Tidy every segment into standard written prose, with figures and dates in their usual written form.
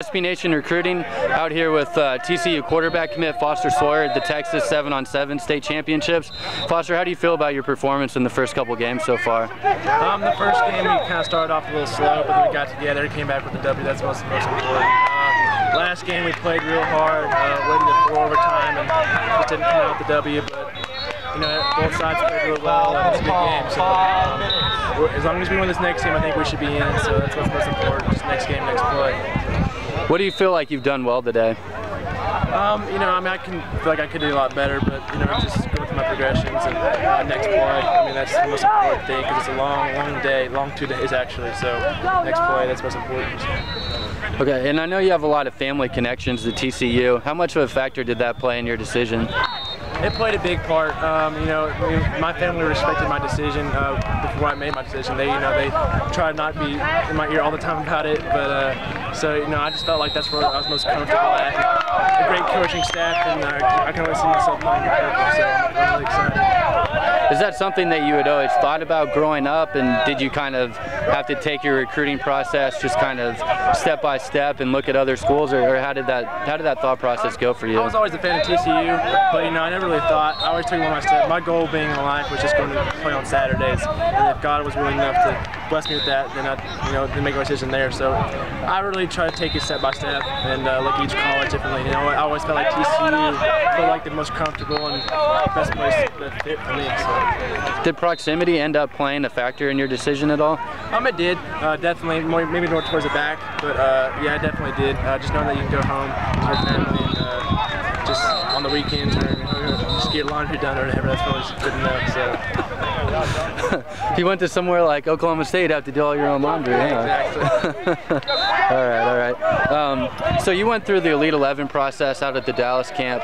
SB Nation Recruiting out here with TCU quarterback commit Foster Sawyer at the Texas 7-on-7 state championships. Foster, how do you feel about your performance in the first couple games so far? The first game we kind of started off a little slow, but then we got together, came back with the W. That's most important. Last game we played real hard, waited for overtime, and just didn't come out with the W. But you know, both sides played really well, and it's a good game. So as long as we win this next game, I think we should be in. So that's what's most important. Just next game, next play. What do you feel like you've done well today? You know, I mean, I feel like I could do a lot better, but you know, just go through my progressions and next play. I mean, that's the most important thing because it's a long day, long 2 days actually. So next play, that's what's important. Okay, and I know you have a lot of family connections to TCU. How much of a factor did that play in your decision? It played a big part. You know, my family respected my decision before I made my decision. They tried not to be in my ear all the time about it, but so you know, I just felt like that's where I was most comfortable at. A great coaching staff, and I can always see myself playing in purple, so I'm really excited. Is that something that you had always thought about growing up, and did you kind of have to take your recruiting process just kind of step by step and look at other schools, or how did that thought process go for you? I was always a fan of TCU, but you know, I never really thought. I always took one by step. My goal being in life was just going to play on Saturdays, and if God was willing enough to bless me with that, then I'd then make a decision there. So I really try to take it step by step and look at each college differently. You know, I always felt like TCU felt like the most comfortable and best place that fit for me. So. Did proximity end up playing a factor in your decision at all? It did, definitely, maybe more towards the back, but yeah, it definitely did. Just knowing that you can go home to your family and just on the weekends or just get laundry done or whatever, that's probably good enough. So. If you went to somewhere like Oklahoma State, you'd have to do all your own laundry. Yeah, exactly. All right. So you went through the Elite 11 process out at the Dallas camp.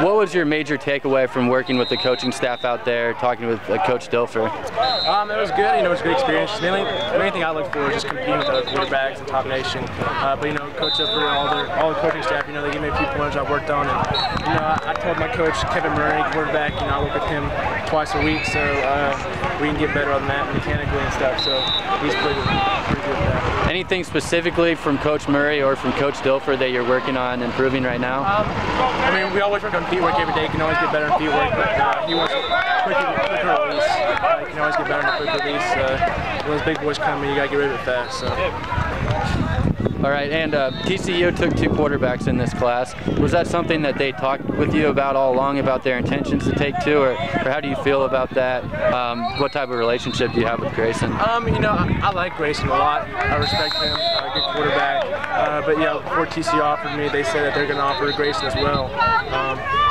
What was your major takeaway from working with the coaching staff out there, talking with Coach Dilfer? It was good. You know, it was a good experience. The main thing I look for is just competing with other quarterbacks and Top Nation. But you know, Coach Dilfer, all the coaching staff, you know, they gave me a few pointers I worked on, and you know, I told my coach Kevin Murray, quarterback, you know, I work with him twice a week, so we can get better on that mechanically and stuff. So he's pretty good with that. Anything specifically from Coach Murray or from Coach Dilfer that you're working on improving right now? I mean, we always work on feet work every day. You can always get better on feet work, but he wants quicker release. You can always get better on the quick release. When those big boys come in, you got to get rid of it fast. So. All right, and TCU took 2 quarterbacks in this class. Was that something that they talked with you about all along, about their intentions to take 2, or how do you feel about that? What type of relationship do you have with Grayson? You know, I like Grayson a lot. I respect him, good quarterback. But yeah, before TCU offered me, they said that they're going to offer Grayson as well.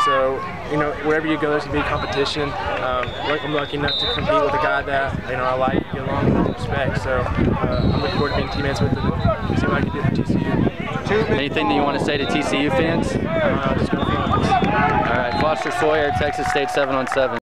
So, you know, wherever you go, there's going to be competition. I'm lucky enough to compete with a guy that, you know, I like, get along with, respect. So I'm looking forward to being teammates with him and see what I can do for TCU. Anything that you want to say to TCU fans? Just go for it. All right, Foster Sawyer, Texas State 7-on-7.